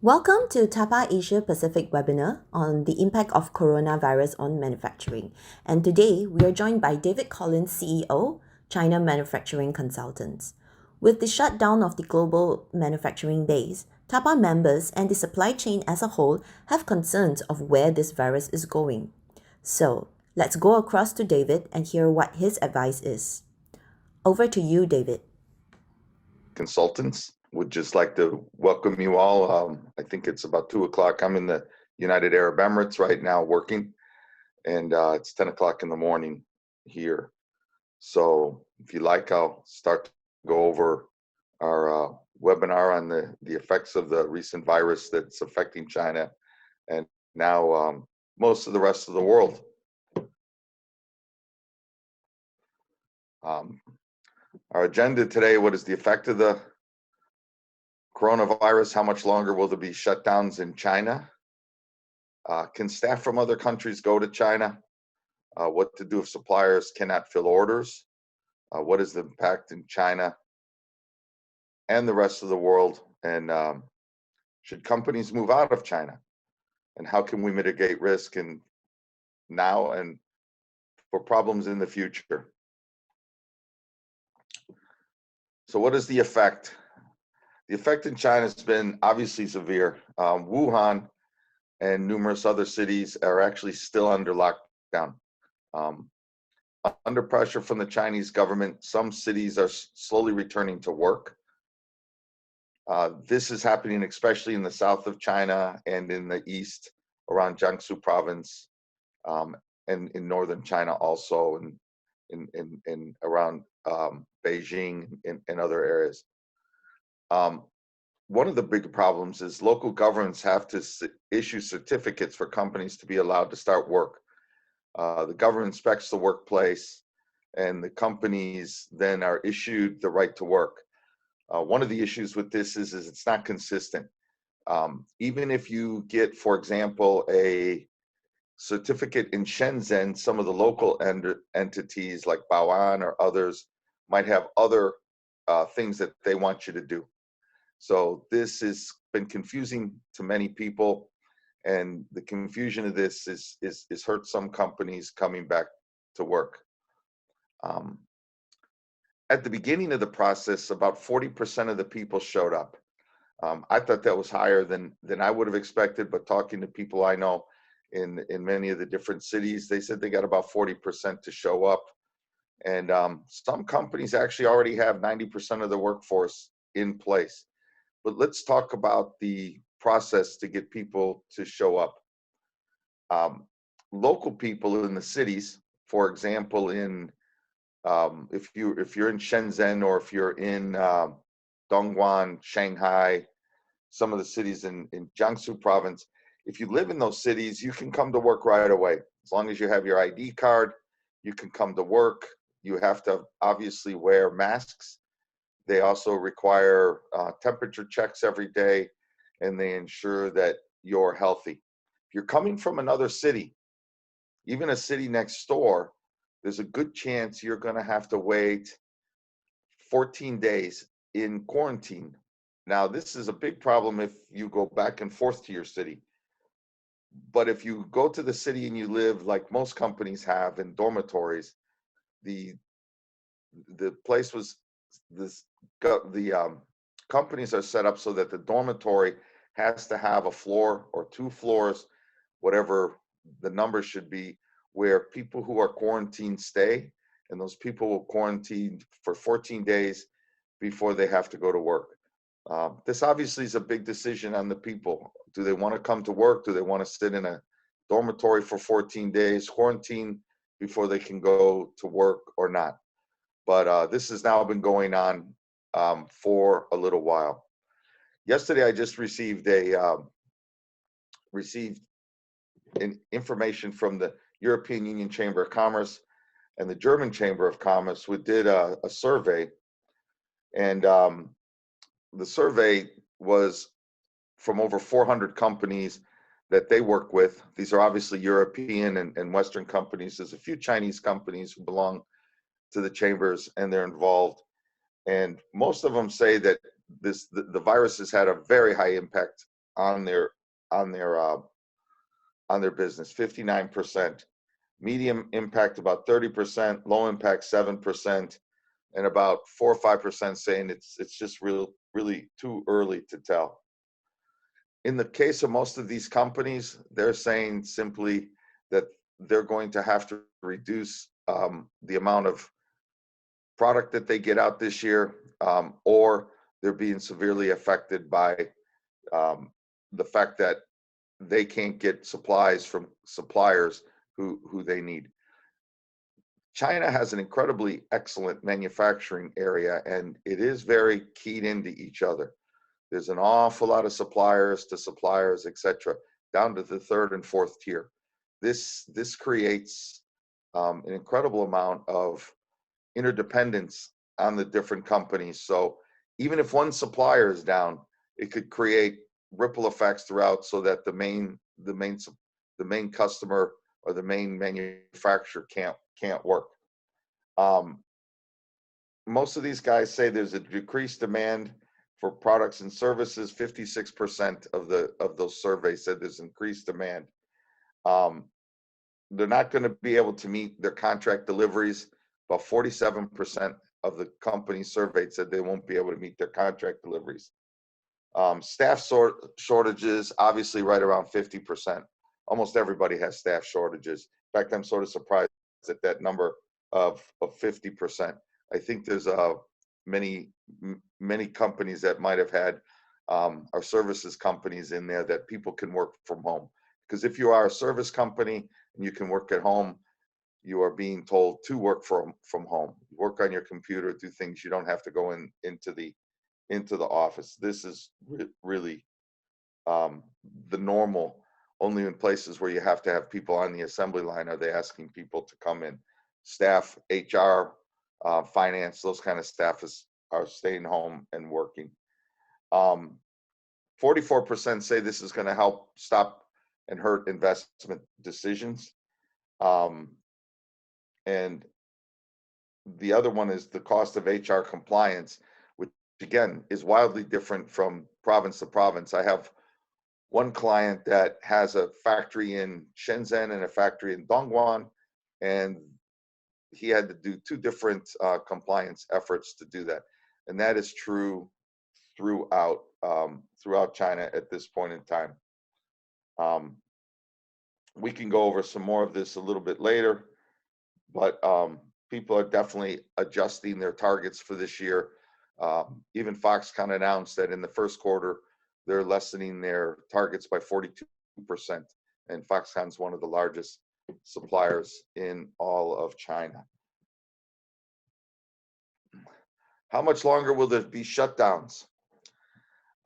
Welcome to TAPA Asia Pacific webinar on the impact of coronavirus on manufacturing. And today we are joined by David Collins, CEO, China Manufacturing Consultants. With the shutdown of the global manufacturing base, TAPA members and the supply chain as a whole have concerns of where this virus is going. So let's go across to David and hear what his advice is. Over to you, David. Consultants would just like to welcome you all. I think it's about 2 o'clock. I'm in the United Arab Emirates right now working, and it's 10 o'clock in the morning here. So if you like, I'll start to go over our webinar on the effects of the recent virus that's affecting China and now most of the rest of the world. Our agenda today: what is the effect of the coronavirus? How much longer will there be shutdowns in China? Can staff from other countries go to China? What to do if suppliers cannot fill orders? What is the impact in China and the rest of the world? And should companies move out of China? And how can we mitigate risk now and for problems in the future? So what is the effect? The effect in China has been obviously severe. Wuhan and numerous other cities are actually still under lockdown. Under pressure from the Chinese government, some cities are slowly returning to work. This is happening especially in the south of China and in the east around Jiangsu province, and in northern China also, and around Beijing and other areas. One of the big problems is local governments have to issue certificates for companies to be allowed to start work. The government inspects the workplace, and the companies then are issued the right to work. One of the issues with this is it's not consistent. Even if you get, for example, a certificate in Shenzhen, some of the local entities like Bao'an or others might have other things that they want you to do. So this has been confusing to many people, and the confusion of this is hurt some companies coming back to work. At the beginning of the process, about 40% of the people showed up. I thought that was higher than I would have expected, but talking to people I know in many of the different cities, they said they got about 40% to show up. And some companies actually already have 90% of the workforce in place. But let's talk about the process to get people to show up. Local people in the cities, for example, if you're in Shenzhen or if you're in Dongguan, Shanghai, some of the cities in Jiangsu province, if you live in those cities, you can come to work right away. As long as you have your ID card, you can come to work. You have to obviously wear masks. They also require temperature checks every day, and they ensure that you're healthy. If you're coming from another city, even a city next door, there's a good chance you're going to have to wait 14 days in quarantine. Now, this is a big problem if you go back and forth to your city. But if you go to the city and you live like most companies have in dormitories, the place was the companies are set up so that the dormitory has to have a floor or 2 floors, whatever the number should be, where people who are quarantined stay, and those people will quarantine for 14 days before they have to go to work. This obviously is a big decision on the people. Do they want to come to work? Do they want to sit in a dormitory for 14 days, quarantine before they can go to work or not? But this has now been going on for a little while. Yesterday, I just received information from the European Union Chamber of Commerce and the German Chamber of Commerce. We did a survey, and the survey was from over 400 companies that they work with. These are obviously European and Western companies. There's a few Chinese companies who belong to the chambers, and they're involved. And most of them say that the virus has had a very high impact on their on their uh, on their business, 59%. Medium impact about 30%, low impact 7%, and about 4 or 5% saying it's just really too early to tell. In the case of most of these companies, they're saying simply that they're going to have to reduce the amount of product that they get out this year, or they're being severely affected by the fact that they can't get supplies from suppliers who they need. China has an incredibly excellent manufacturing area, and it is very keyed into each other. There's an awful lot of suppliers to suppliers, etc., down to the third and fourth tier. This creates an incredible amount of interdependence on the different companies. So even if one supplier is down, it could create ripple effects throughout, so that the main customer or the main manufacturer can't work. Most of these guys say there's a decreased demand for products and services. 56% of those surveys said there's increased demand. They're not going to be able to meet their contract deliveries. About 47% of the companies surveyed said they won't be able to meet their contract deliveries. Staff shortages, obviously right around 50%. Almost everybody has staff shortages. In fact, I'm sort of surprised at that number of 50%. I think there's many companies that might have had our services companies in there that people can work from home. Because if you are a service company and you can work at home, you are being told to work from home. Work on your computer, do things. You don't have to go into the office. This is really the normal. Only in places where you have to have people on the assembly line are they asking people to come in. Staff, HR, finance, those kind of staff are staying home and working. 44% say this is going to help stop and hurt investment decisions. And the other one is the cost of HR compliance, which again is wildly different from province to province. I have one client that has a factory in Shenzhen and a factory in Dongguan, and he had to do two different compliance efforts to do that. And that is true throughout China at this point in time. We can go over some more of this a little bit later, but people are definitely adjusting their targets for this year. Even Foxconn announced that in the first quarter, they're lessening their targets by 42%. And Foxconn's one of the largest suppliers in all of China. How much longer will there be shutdowns?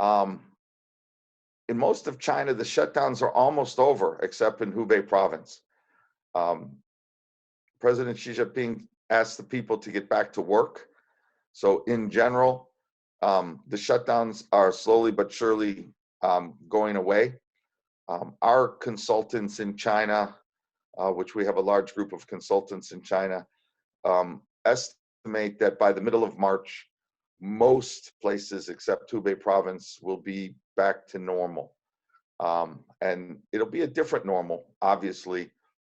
In most of China, the shutdowns are almost over, except in Hubei province. President Xi Jinping asked the people to get back to work. So in general, the shutdowns are slowly but surely going away. Our consultants in China, which we have a large group of consultants in China, estimate that by the middle of March, most places except Hubei province will be back to normal. And it'll be a different normal, obviously,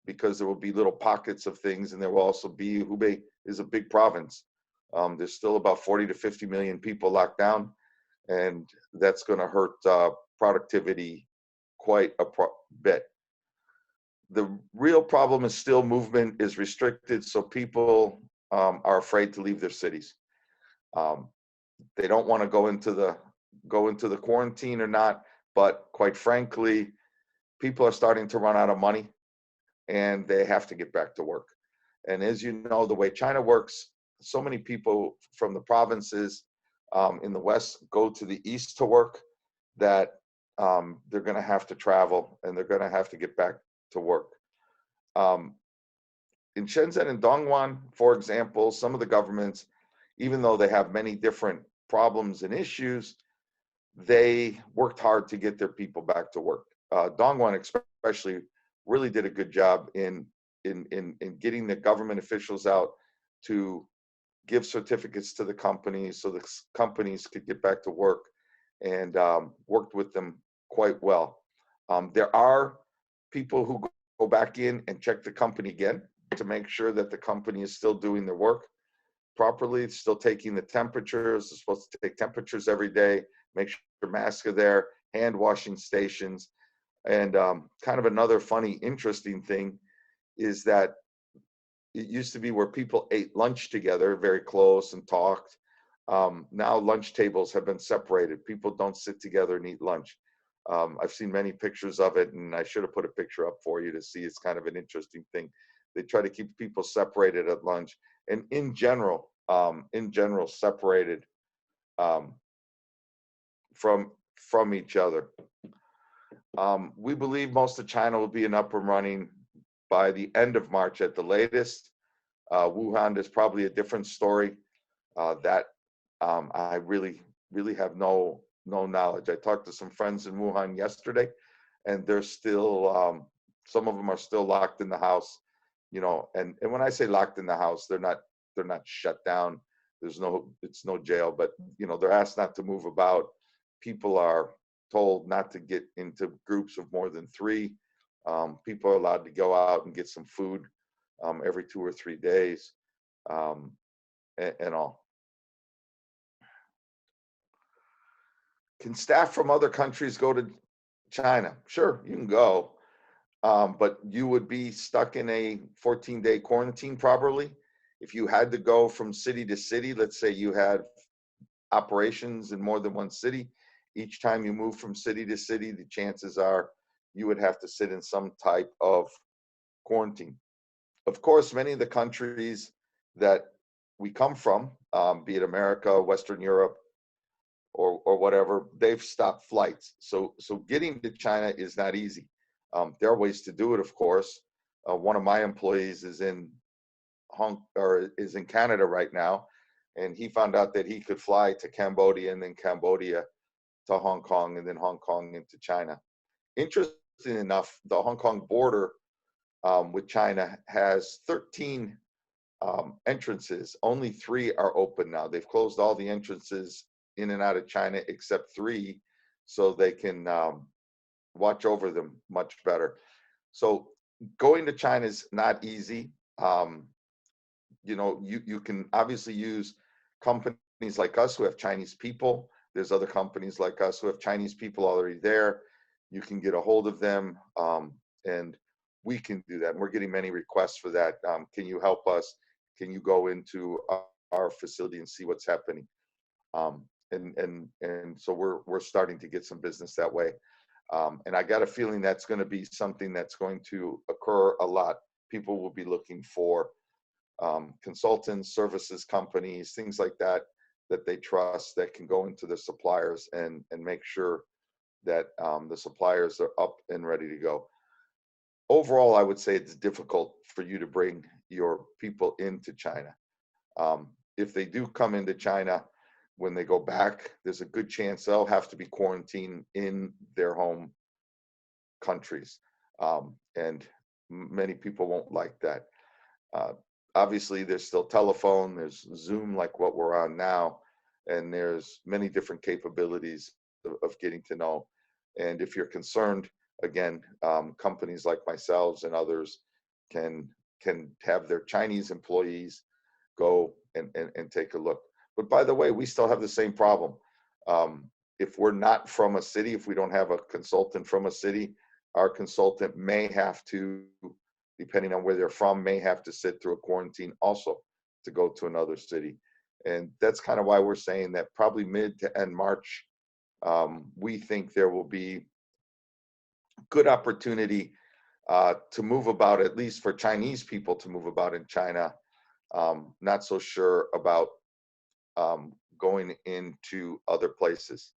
because there will be little pockets of things, and there will also be, Hubei is a big province. There's still about 40 to 50 million people locked down, and that's going to hurt productivity quite a bit. The real problem is still movement is restricted, so people are afraid to leave their cities. They don't want to go into the quarantine or not, but quite frankly, people are starting to run out of money, and they have to get back to work. And as you know, the way China works, so many people from the provinces in the West go to the East to work that they're going to have to travel, and they're going to have to get back to work. In Shenzhen and Dongguan, for example, some of the governments, even though they have many different problems and issues, they worked hard to get their people back to work. Dongguan especially really did a good job in getting the government officials out to give certificates to the companies so the companies could get back to work, and worked with them quite well. There are people who go back in and check the company again to make sure that the company is still doing their work properly, it's still taking the temperatures. They're supposed to take temperatures every day, make sure masks are there, hand washing stations. And kind of another funny, interesting thing is that it used to be where people ate lunch together very close and talked. Now lunch tables have been separated. People don't sit together and eat lunch. I've seen many pictures of it, and I should have put a picture up for you to see. It's kind of an interesting thing. They try to keep people separated at lunch, and in general, separated from each other. We believe most of China will be up and running by the end of March at the latest. Wuhan is probably a different story. That I really have no knowledge. I talked to some friends in Wuhan yesterday, and they're still some of them are still locked in the house, you know. And when I say locked in the house, they're not shut down. It's no jail, but you know, they're asked not to move about. People are told not to get into groups of more than 3. People are allowed to go out and get some food every 2 or 3 days, and all. Can staff from other countries go to China? Sure, you can go, but you would be stuck in a 14-day quarantine probably. If you had to go from city to city, let's say you had operations in more than one city, each time you move from city to city, the chances are you would have to sit in some type of quarantine. Of course, many of the countries that we come from, be it America, Western Europe, or whatever, they've stopped flights. So getting to China is not easy. There are ways to do it, of course. One of my employees is in Canada right now, and he found out that he could fly to Cambodia and then Cambodia to Hong Kong and then Hong Kong into China. Interesting enough, the Hong Kong border with China has 13 entrances. Only 3 are open now. They've closed all the entrances in and out of China except 3, so they can watch over them much better. So going to China is not easy. You know, you can obviously use companies like us who have Chinese people. There's other companies like us who have Chinese people already there. You can get a hold of them, and we can do that. And we're getting many requests for that. Can you help us? Can you go into our facility and see what's happening? And so we're starting to get some business that way. And I got a feeling that's going to be something that's going to occur a lot. People will be looking for consultants, services companies, things like that they trust, that can go into the suppliers and make sure that the suppliers are up and ready to go. Overall, I would say it's difficult for you to bring your people into China. If they do come into China, when they go back, there's a good chance they'll have to be quarantined in their home countries. And many people won't like that. Obviously, there's still telephone, there's Zoom like what we're on now, and there's many different capabilities of getting to know. And if you're concerned, again, companies like myself and others can have their Chinese employees go and take a look. But by the way, we still have the same problem. If we're not from a city, if we don't have a consultant from a city, our consultant may have to, depending on where they're from, may have to sit through a quarantine also to go to another city. And that's kind of why we're saying that probably mid to end March, we think there will be good opportunity to move about, at least for Chinese people to move about in China. Not so sure about going into other places.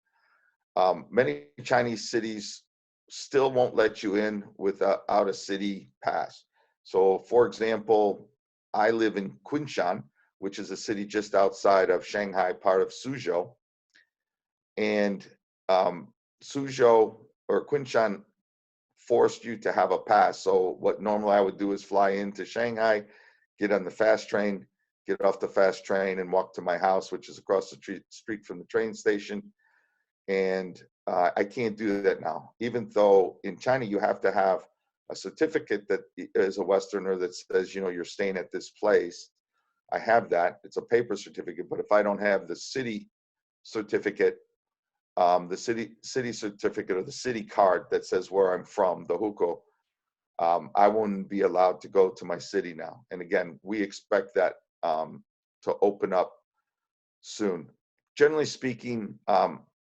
Many Chinese cities still won't let you in without a city pass. So for example, I live in Kunshan, which is a city just outside of Shanghai, part of Suzhou. And Suzhou or Kunshan forced you to have a pass. So what normally I would do is fly into Shanghai, get on the fast train, get off the fast train and walk to my house, which is across the street from the train station. And I can't do that now. Even though in China you have to have a certificate that is a Westerner that says, you're staying at this place. I have that. It's a paper certificate, but if I don't have the city certificate, the city certificate or the city card that says where I'm from, the hukou, I wouldn't be allowed to go to my city now. And again, we expect that to open up soon. Generally speaking,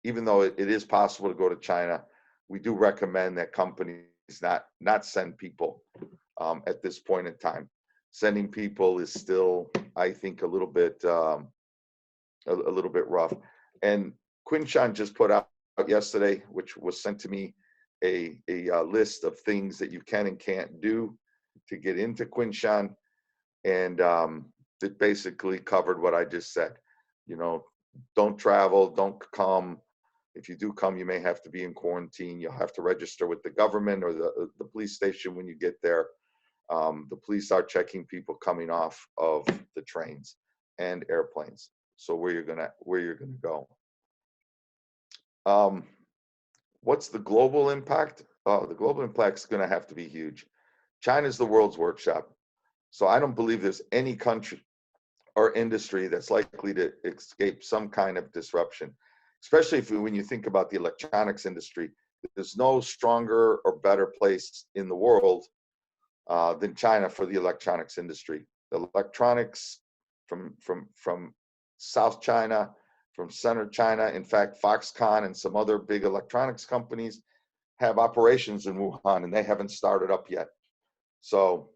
even though it is possible to go to China, we do recommend that companies not send people at this point in time. Sending people is still, I think, a little bit rough. And Quinshan just put out yesterday, which was sent to me, a list of things that you can and can't do to get into Quinshan, and it basically covered what I just said. Don't travel, don't come. If you do come, you may have to be in quarantine. You'll have to register with the government or the police station when you get there. The police are checking people coming off of the trains and airplanes. So where you're gonna go. What's the global impact? The global impact is going to have to be huge. China's the world's workshop. So I don't believe there's any country or industry that's likely to escape some kind of disruption, especially when you think about the electronics industry. There's no stronger or better place in the world than China for the electronics industry. The electronics from South China, from Center China. In fact, Foxconn and some other big electronics companies have operations in Wuhan, and they haven't started up yet. So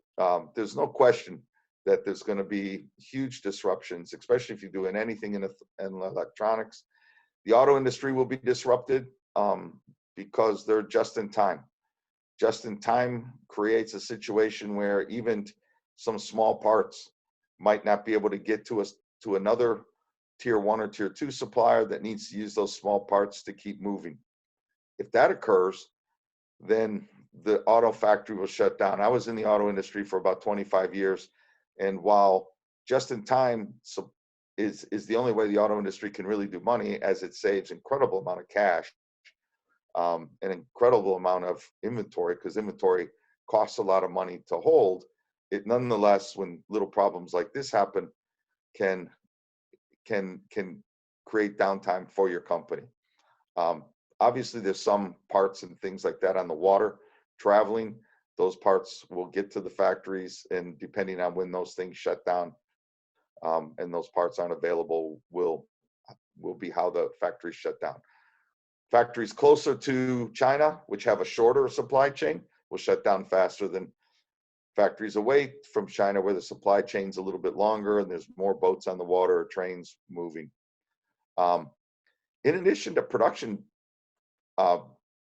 there's no question that there's going to be huge disruptions, especially if you're doing anything in electronics. The auto industry will be disrupted because they're just in time. Just in time creates a situation where even some small parts might not be able to get to another tier 1 or tier 2 supplier that needs to use those small parts to keep moving. If that occurs, then the auto factory will shut down. I was in the auto industry for about 25 years, and while just in time is the only way the auto industry can really do money, as it saves incredible amount of cash, an incredible amount of inventory, because inventory costs a lot of money to hold, it nonetheless, when little problems like this happen, can create downtime for your company. Obviously, there's some parts and things like that on the water traveling. Those parts will get to the factories, and depending on when those things shut down and those parts aren't available, will be how the factories shut down. Factories closer to China, which have a shorter supply chain, will shut down faster than factories away from China, where the supply chain's a little bit longer and there's more boats on the water or trains moving. In addition to production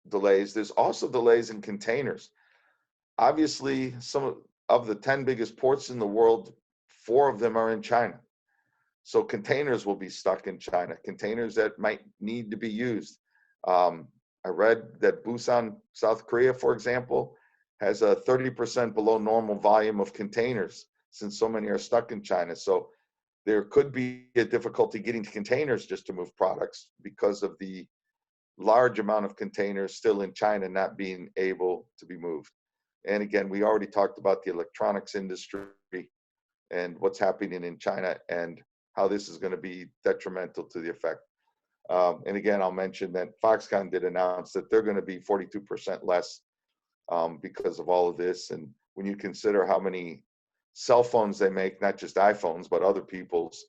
delays, there's also delays in containers. Obviously, some of the 10 biggest ports in the world, 4 of them are in China. So containers will be stuck in China, containers that might need to be used. I read that Busan, South Korea, for example, has a 30% below normal volume of containers, since so many are stuck in China. So there could be a difficulty getting containers just to move products because of the large amount of containers still in China not being able to be moved. And again, we already talked about the electronics industry and what's happening in China and how this is going to be detrimental to the effect. And again, I'll mention that Foxconn did announce that they're going to be 42% less because of all of this. And when you consider how many cell phones they make, not just iPhones, but other people's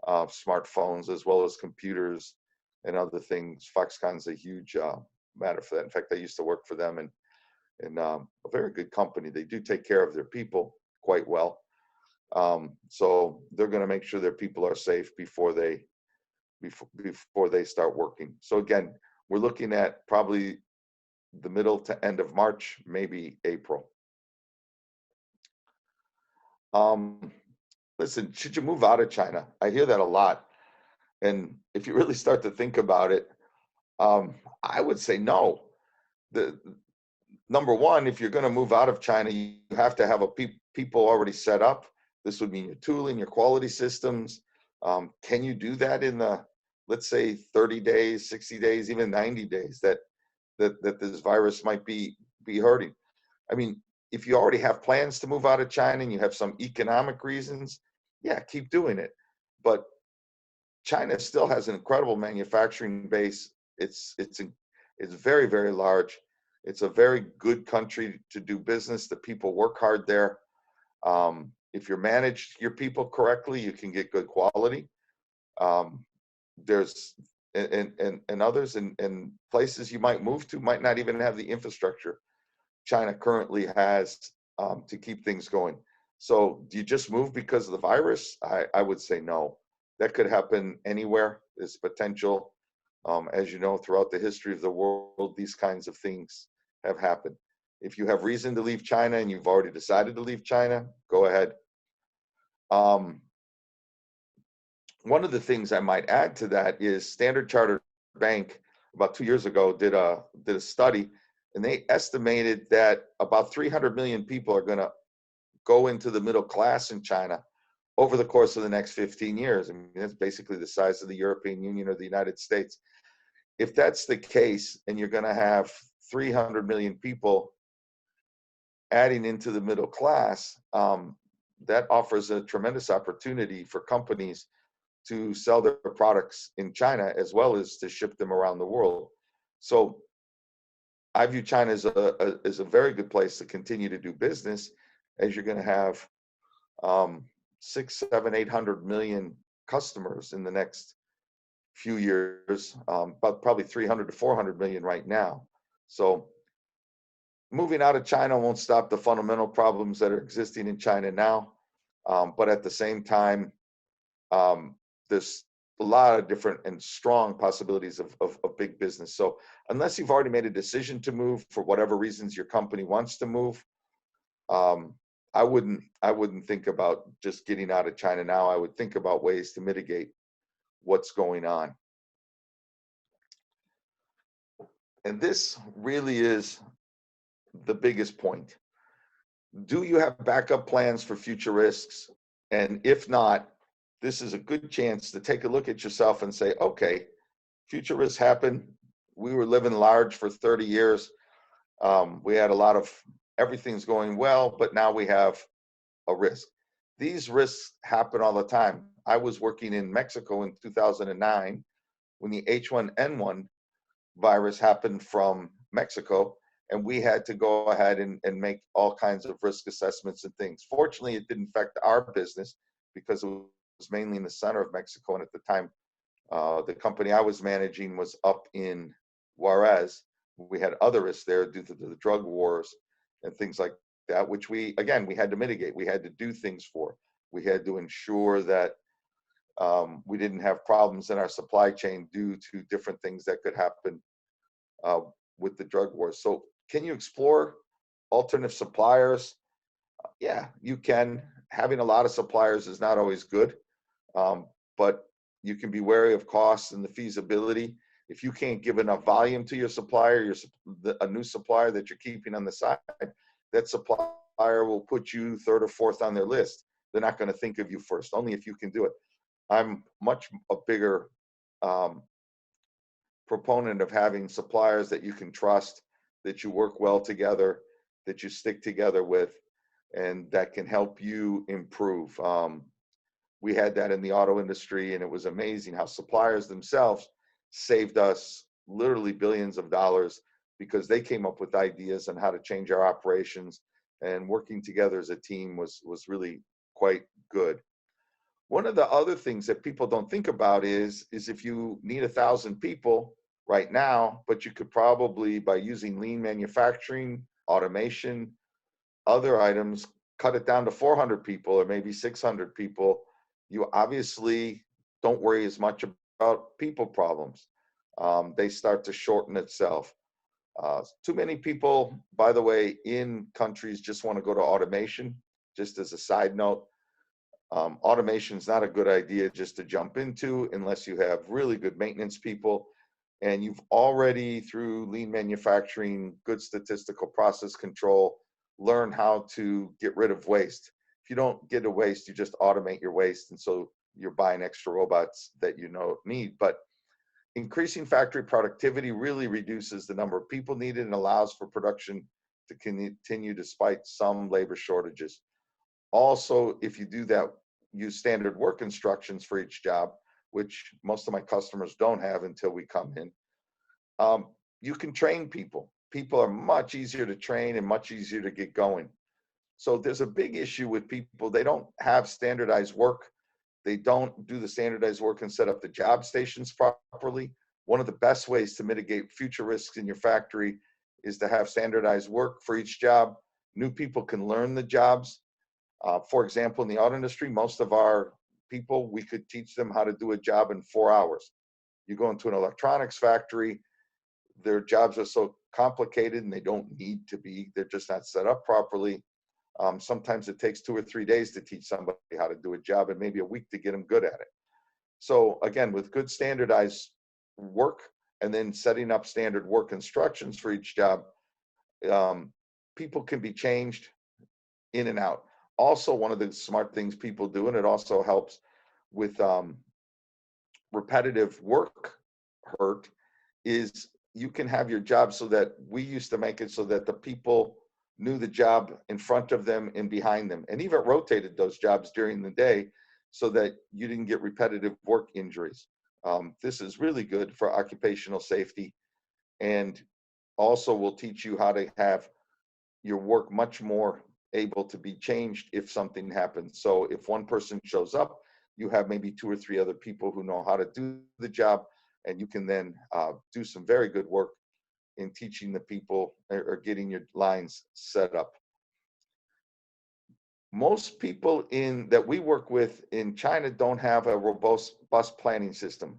smartphones, as well as computers and other things, Foxconn's a huge matter for that. In fact, I used to work for them, and a very good company. They do take care of their people quite well. So they're going to make sure their people are safe before they start working. So again, we're looking at probably the middle to end of March, maybe April. Listen, should you move out of China? I hear that a lot. And if you really start to think about it, I would say no. Number one, if you're going to move out of China, you have to have people already set up. This would mean your tooling, your quality systems. Can you do that in the let's say 30 days, 60 days, even 90 days that this virus might be hurting. I mean, if you already have plans to move out of China and you have some economic reasons, yeah, keep doing it. But China still has an incredible manufacturing base. It's very, very large. It's a very good country to do business. The people work hard there. If you manage your people correctly, you can get good quality. There's and others and places you might move to might not even have the infrastructure China currently has to keep things going. So do you just move because of the virus? I would say no. That could happen anywhere. There's potential. As you know, throughout the history of the world, these kinds of things have happened. If you have reason to leave China and you've already decided to leave China, go ahead. One of the things I might add to that is Standard Chartered Bank about 2 years ago did a study, and they estimated that about 300 million people are going to go into the middle class in China over the course of the next 15 years. I mean, that's basically the size of the European Union or the United States. If that's the case, and you're going to have 300 million people adding into the middle class, that offers a tremendous opportunity for companies to sell their products in China as well as to ship them around the world. So I view China as a very good place to continue to do business, as you're going to have 6, 7, 800 million customers in the next few years, but probably 300 to 400 million right now. So moving out of China won't stop the fundamental problems that are existing in China now, but at the same time, there's a lot of different and strong possibilities of big business. So unless you've already made a decision to move for whatever reasons your company wants to move, I wouldn't think about just getting out of China now. I would think about ways to mitigate what's going on. And this really is the biggest point. Do you have backup plans for future risks? And if not, this is a good chance to take a look at yourself and say, okay, future risks happen. We were living large for 30 years. We had a lot of everything's going well, but now we have a risk. These risks happen all the time. I was working in Mexico in 2009 when the H1N1 virus happened from Mexico, and we had to go ahead and make all kinds of risk assessments and things. Fortunately, it didn't affect our business because it was mainly in the center of Mexico, and at the time, the company I was managing was up in Juarez. We had other risks there due to the drug wars and things like that, which we had to mitigate. We had to do things for. We had to ensure that we didn't have problems in our supply chain due to different things that could happen with the drug wars. So can you explore alternative suppliers? Yeah, you can. Having a lot of suppliers is not always good, but you can be wary of costs and the feasibility. If you can't give enough volume to your supplier, a new supplier that you're keeping on the side, that supplier will put you third or fourth on their list. They're not going to think of you first, only if you can do it. I'm much a bigger proponent of having suppliers that you can trust, that you work well together, that you stick together with, and that can help you improve. We had that in the auto industry, and it was amazing how suppliers themselves saved us literally billions of dollars because they came up with ideas on how to change our operations, and working together as a team was really quite good. One of the other things that people don't think about is if you need 1,000 people right now, but you could probably, by using lean manufacturing, automation, other items, cut it down to 400 people or maybe 600 people, you obviously don't worry as much about people problems. They start to shorten itself. Too many people, by the way, in countries just want to go to automation. Just as a side note, automation is not a good idea just to jump into unless you have really good maintenance people and you've already, through lean manufacturing, good statistical process control, learn how to get rid of waste. If you don't get a waste, you just automate your waste, and so you're buying extra robots that you know need. But increasing factory productivity really reduces the number of people needed and allows for production to continue despite some labor shortages. Also, if you do that, use standard work instructions for each job, which most of my customers don't have until we come in. You can train people. People are much easier to train and much easier to get going. So there's a big issue with people. They don't have standardized work. They don't do the standardized work and set up the job stations properly. One of the best ways to mitigate future risks in your factory is to have standardized work for each job. New people can learn the jobs. For example, in the auto industry, most of our people, we could teach them how to do a job in 4 hours. You go into an electronics factory, their jobs are so complicated and they don't need to be. They're just not set up properly. Sometimes it takes 2 or 3 days to teach somebody how to do a job and maybe a week to get them good at it. So again, with good standardized work and then setting up standard work instructions for each job, people can be changed in and out. Also, one of the smart things people do, and it also helps with repetitive work hurt, is you can have your job so that we used to make it so that the people knew the job in front of them and behind them, and even rotated those jobs during the day so that you didn't get repetitive work injuries. This is really good for occupational safety, and also will teach you how to have your work much more able to be changed if something happens. So if one person shows up, you have maybe 2 or 3 other people who know how to do the job, and you can then do some very good work in teaching the people or getting your lines set up. Most people that we work with in China don't have a robust bus planning system.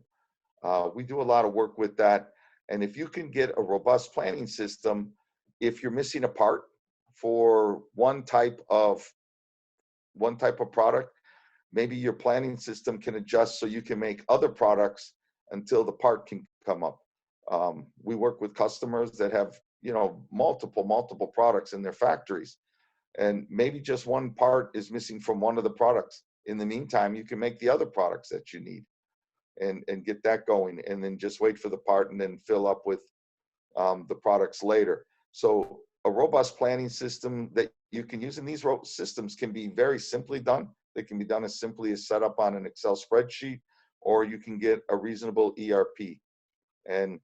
We do a lot of work with that. And if you can get a robust planning system, if you're missing a part for one type of product, maybe your planning system can adjust so you can make other products until the part can come up. We work with customers that have, multiple products in their factories, and maybe just one part is missing from one of the products. In the meantime, you can make the other products that you need and get that going, and then just wait for the part and then fill up with the products later. So a robust planning system that you can use, and these systems can be very simply done. They can be done as simply as set up on an Excel spreadsheet, or you can get a reasonable ERP. And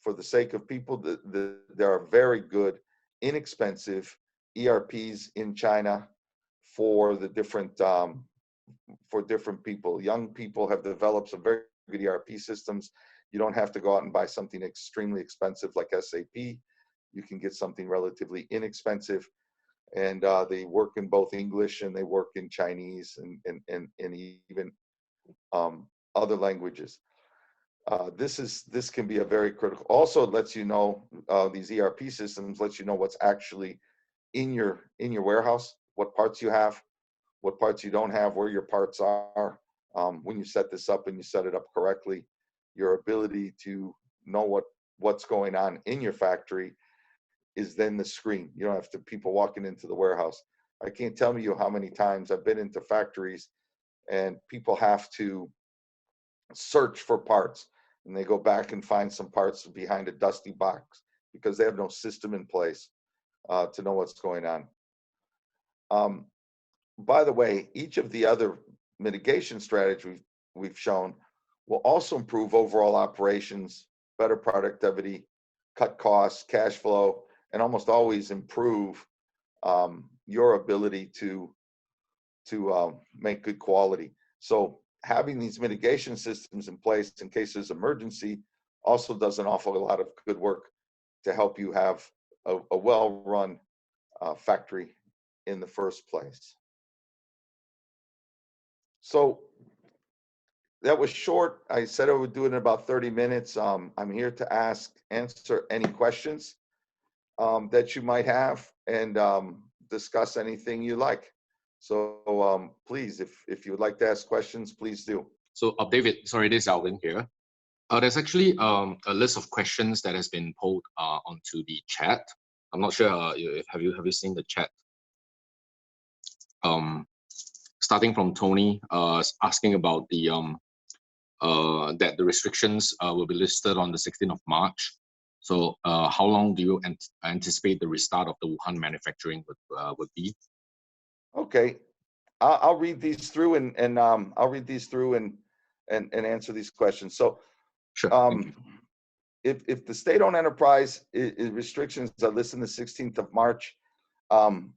for the sake of people, there are very good, inexpensive ERPs in China for the different people. Young people have developed some very good ERP systems. You don't have to go out and buy something extremely expensive like SAP. You can get something relatively inexpensive, and they work in both English and they work in Chinese and even other languages. This can be a very critical. Also, it lets you know, these ERP systems lets you know what's actually in your warehouse, what parts you have, what parts you don't have, where your parts are. When you set this up and you set it up correctly, your ability to know what's going on in your factory is then the screen. You don't have to people walking into the warehouse. I can't tell you how many times I've been into factories and people have to search for parts, and they go back and find some parts behind a dusty box because they have no system in place to know what's going on. By the way, each of the other mitigation strategies we've shown will also improve overall operations, better productivity, cut costs, cash flow, and almost always improve your ability to make good quality. So having these mitigation systems in place in case there's emergency also does an awful lot of good work to help you have a well-run factory in the first place. So that was short. I said I would do it in about 30 minutes. I'm here to answer any questions that you might have and discuss anything you like. So please, if you would like to ask questions, please do. So David, sorry, this is Alvin here. There's actually a list of questions that has been pulled onto the chat. I'm not sure, have you seen the chat? Starting from Tony, asking about the that the restrictions will be listed on the 16th of March. So how long do you anticipate the restart of the Wuhan manufacturing would be? Okay, I'll read these through and I'll read these through and answer these questions. So Sure. if the state-owned enterprise restrictions are listed on the 16th of March,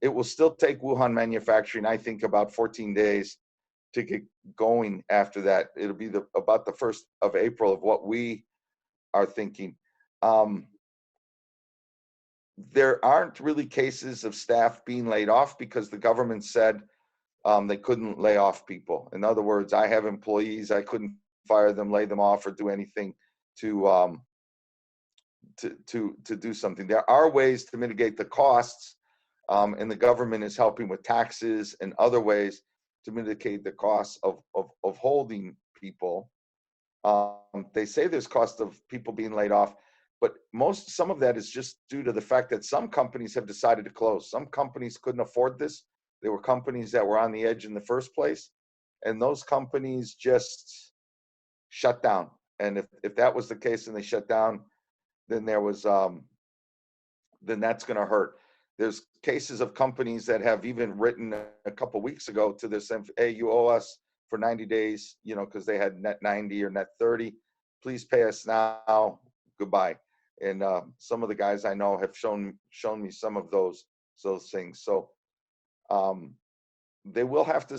it will still take Wuhan manufacturing, I think, about 14 days to get going after that. It'll be about the 1st of April of what we are thinking. There aren't really cases of staff being laid off because the government said they couldn't lay off people. In other words, I have employees, I couldn't fire them, lay them off, or do anything to do something. There are ways to mitigate the costs, and the government is helping with taxes and other ways to mitigate the costs of holding people. They say there's cost of people being laid off, but some of that is just due to the fact that some companies have decided to close. Some companies couldn't afford this. There were companies that were on the edge in the first place, and those companies just shut down. And if that was the case and they shut down, then there was then that's going to hurt. There's cases of companies that have even written a couple of weeks ago to this, hey, you owe us for 90 days, you know, because they had net 90 or net 30. Please pay us now. Goodbye. And some of the guys I know have shown me some of those things. So they will have to,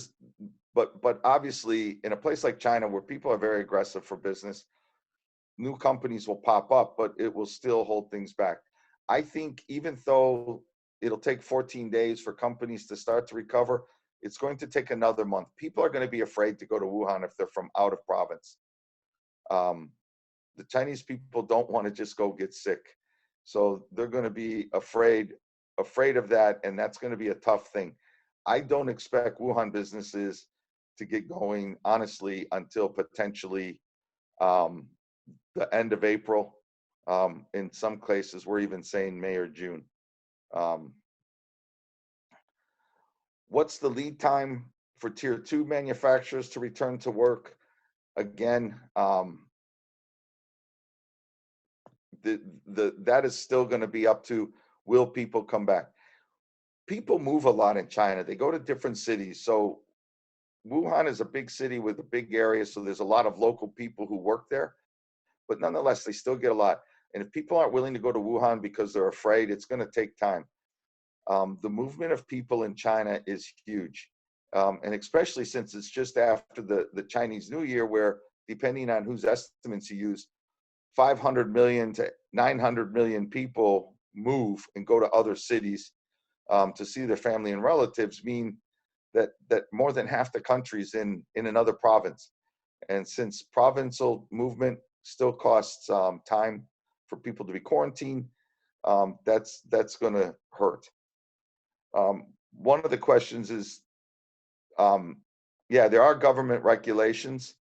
but obviously in a place like China where people are very aggressive for business, new companies will pop up, but it will still hold things back. I think even though it'll take 14 days for companies to start to recover, it's going to take another month. People are going to be afraid to go to Wuhan if they're from out of province. The Chinese people don't want to just go get sick. So they're going to be afraid of that, and that's going to be a tough thing. I don't expect Wuhan businesses to get going, honestly, until potentially the end of April. In some cases, we're even saying May or June. What's the lead time for tier 2 manufacturers to return to work? Again, that is still going to be up to, will people come back? People move a lot in China. They go to different cities. So Wuhan is a big city with a big area, so there's a lot of local people who work there. But nonetheless, they still get a lot. And if people aren't willing to go to Wuhan because they're afraid, it's going to take time. The movement of people in China is huge. And especially since it's just after the Chinese New Year, where depending on whose estimates you use, 500 million to 900 million people move and go to other cities to see their family and relatives, mean that more than half the country's in another province. And since provincial movement still costs time for people to be quarantined, that's going to hurt. One of the questions is, yeah, there are government regulations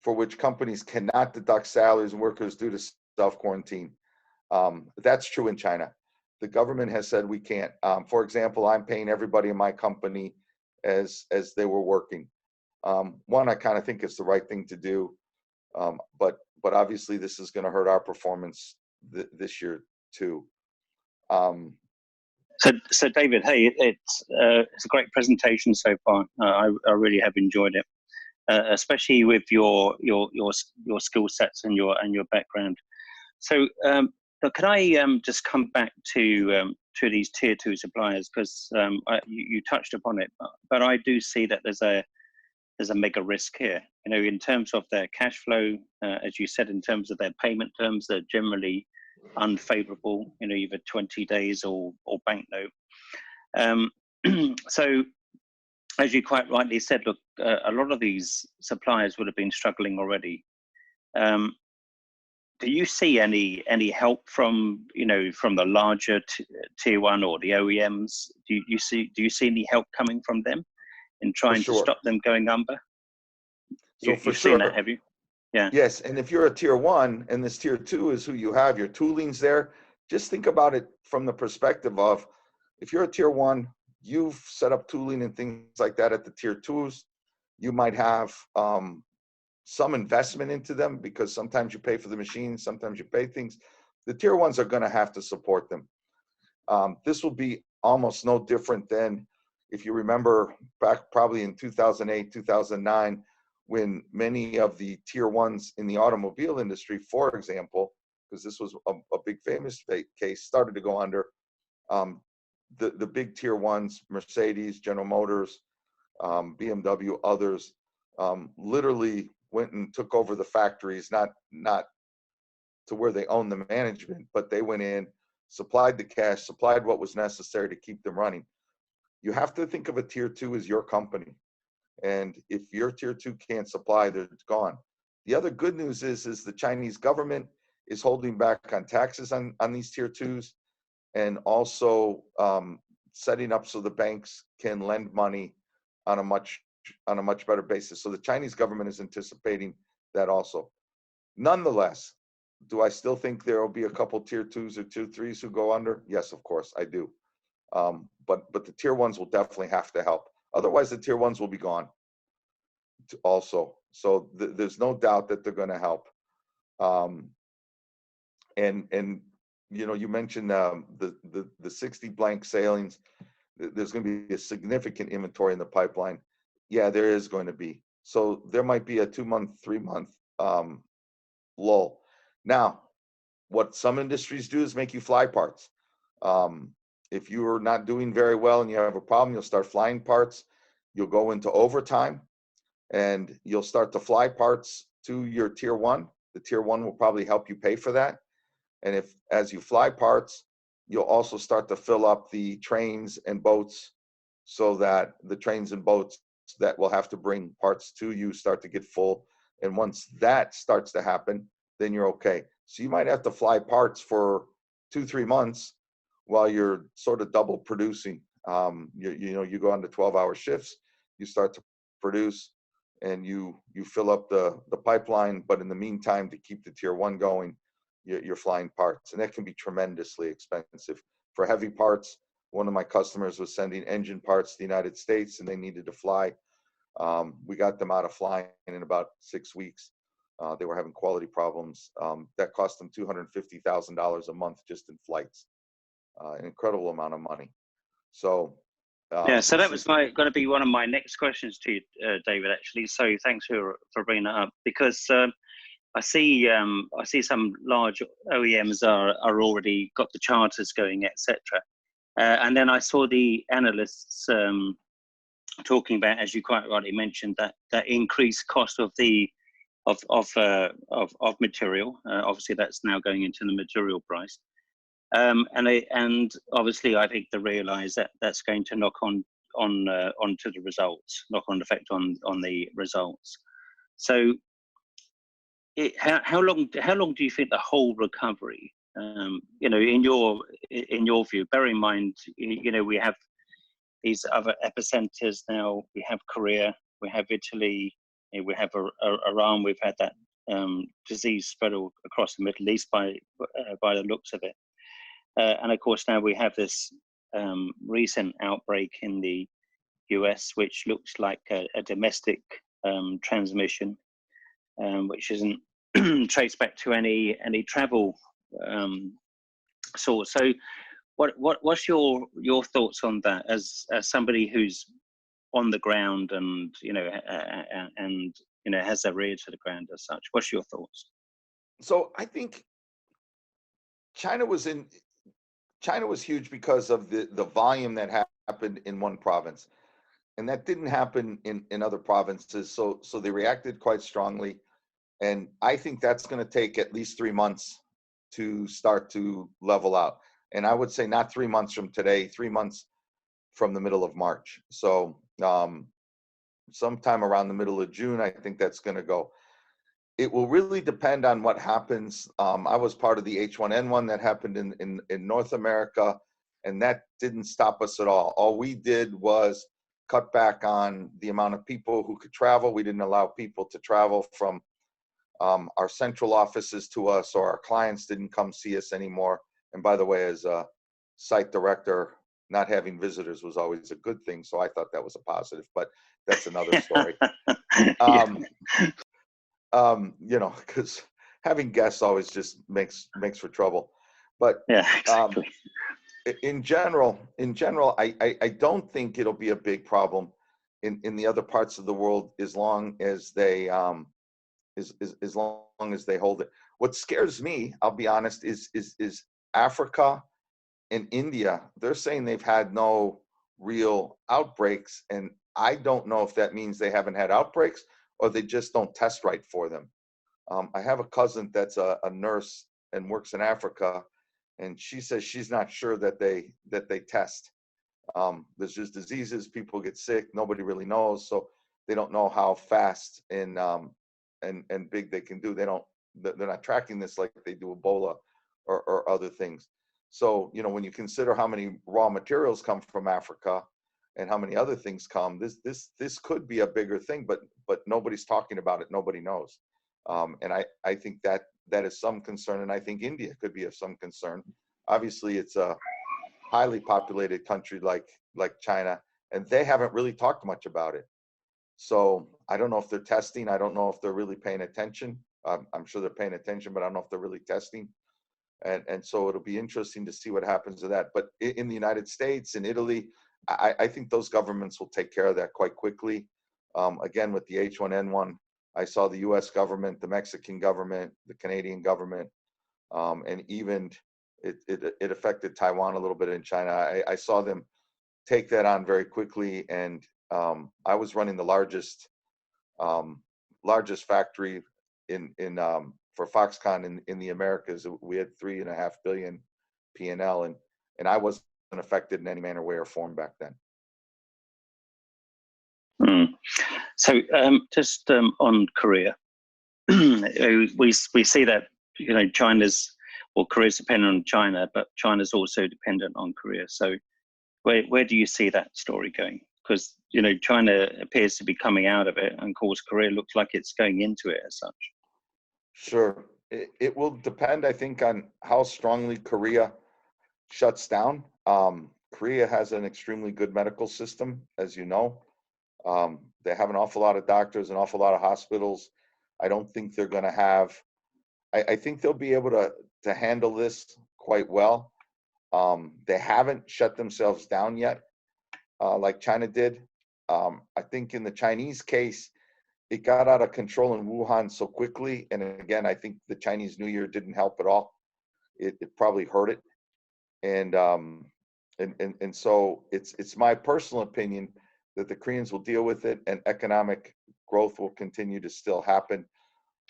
for which companies cannot deduct salaries and workers due to self-quarantine. That's true in China. The government has said we can't. For example, I'm paying everybody in my company as they were working. One, I kind of think it's the right thing to do, but obviously this is going to hurt our performance this year too. So David, hey, it's a great presentation so far. I really have enjoyed it, especially with your skill sets and your background. So, but can I just come back to these tier 2 suppliers, because you touched upon it, but I do see that there's a mega risk here. You know, in terms of their cash flow, as you said, in terms of their payment terms, they're generally unfavorable. You know, either 20 days or banknote. So, as you quite rightly said, look, a lot of these suppliers would have been struggling already. Do you see any help from the larger tier 1 or the OEMs? Do you see any help coming from them in trying to stop them going under? So you've seen that, have you? Yeah. Yes, and if you're a tier 1 and this tier 2 is who you have, your tooling's there, just think about it from the perspective of, if you're a tier 1, you've set up tooling and things like that at the tier 2s. You might have some investment into them, because sometimes you pay for the machines, sometimes you pay things. The tier ones are going to have to support them. This will be almost no different than, if you remember, back probably in 2008, 2009, when many of the tier ones in the automobile industry, for example, because this was a big famous case, started to go under. The big tier ones, Mercedes, General Motors, BMW, others, literally went and took over the factories, not to where they own the management, but they went in, supplied the cash, supplied what was necessary to keep them running. You have to think of a tier two as your company. And if your tier two can't supply, they're gone. The other good news is the Chinese government is holding back on taxes on these tier twos, and also setting up so the banks can lend money on a much better basis. So the Chinese government is anticipating that also. Nonetheless, do I still think there will be a couple tier twos or tier threes who go under? Yes, of course, I do. But the tier ones will definitely have to help. Otherwise, the tier ones will be gone also. So there's no doubt that they're going to help. And you know, you mentioned the 60 blank sailings. There's going to be a significant inventory in the pipeline. Yeah, there is going to be. So there might be a 2-month, 3-month lull. Now, what some industries do is make you fly parts. If you are not doing very well and you have a problem, you'll start flying parts. You'll go into overtime, and you'll start to fly parts to your tier one. The tier one will probably help you pay for that. And if, as you fly parts, you'll also start to fill up the trains and boats, so that the trains and boats that will have to bring parts to you start to get full. And once that starts to happen, then you're okay. So you might have to fly parts for 2-3 months while you're sort of double producing. You go on to 12-hour shifts, you start to produce, and you fill up the pipeline. But in the meantime, to keep the tier one going, you're flying parts, and that can be tremendously expensive. For heavy parts, one of my customers was sending engine parts to the United States, and they needed to fly. We got them out of flying in about 6 weeks. They were having quality problems. That cost them $250,000 a month just in flights. An incredible amount of money. So yeah, so that was going to be one of my next questions to you, David, actually. So thanks for bringing that up, because I see some large OEMs are already got the charters going, etc. And then I saw the analysts talking about, as you quite rightly mentioned, that increased cost of material. Obviously, that's now going into the material price. And obviously, I think they realise that that's going to knock onto the results, knock-on effect on the results. So, how long do you think the whole recovery? In your view, bear in mind, we have these other epicenters now. We have Korea, we have Italy, we have Iran. We've had that disease spread across the Middle East by the looks of it. And of course, now we have this recent outbreak in the US, which looks like a domestic transmission, which isn't traced back to any travel source. So, what's your thoughts on that, as somebody who's on the ground and has their ear to the ground as such? What's your thoughts? So I think China was huge because of the volume that happened in one province, and that didn't happen in other provinces. So they reacted quite strongly, and I think that's going to take at least 3 months to start to level out. And I would say not 3 months from today, 3 months from the middle of March. So sometime around the middle of June, I think that's going to go. It will really depend on what happens. I was part of the H1N1 that happened in North America, and that didn't stop us at all. All we did was cut back on the amount of people who could travel. We didn't allow people to travel from our central offices to us, or our clients didn't come see us anymore. And by the way, as a site director, not having visitors was always a good thing. So I thought that was a positive, but that's another story. You know, because having guests always just makes for trouble. But Yeah, exactly. in general, I don't think it'll be a big problem in the other parts of the world as long as they as long as they hold it. What scares me, I'll be honest, is Africa and India. They're saying they've had no real outbreaks, and I don't know if that means they haven't had outbreaks or they just don't test right for them. I have a cousin that's a nurse and works in Africa, and she says she's not sure that they test. There's just diseases, people get sick, nobody really knows, so they don't know how fast and big they can do. They're not tracking this like they do Ebola or other things. So, you know, when you consider how many raw materials come from Africa and how many other things come, this could be a bigger thing, but nobody's talking about it. Nobody knows. And I think that is some concern, and I think India could be of some concern. Obviously, it's a highly populated country like China, and they haven't really talked much about it. So I don't know if they're testing. I don't know if they're really paying attention. I'm sure they're paying attention, but I don't know if they're really testing. And so it'll be interesting to see what happens to that. But in the United States, in Italy, I think those governments will take care of that quite quickly. Again, with the H1N1, I saw the US government, the Mexican government, the Canadian government, and even it affected Taiwan a little bit in China. I saw them take that on very quickly. And I was running the largest factory for Foxconn in the Americas. We had 3.5 billion P&L, and I wasn't affected in any manner, way, or form back then. So just on Korea, we see that, you know, Korea's dependent on China, but China's also dependent on Korea. So where do you see that story going? Because, you know, China appears to be coming out of it, and of course Korea looks like it's going into it as such. Sure. It will depend, I think, on how strongly Korea shuts down. Korea has an extremely good medical system, as you know. They have an awful lot of doctors, an awful lot of hospitals. I don't think they're going to have, I think they'll be able to handle this quite well. They haven't shut themselves down yet, like China did. I think in the Chinese case, it got out of control in Wuhan so quickly. And again, I think the Chinese New Year didn't help at all. It probably hurt it. And so it's my personal opinion that the Koreans will deal with it, and economic growth will continue to still happen,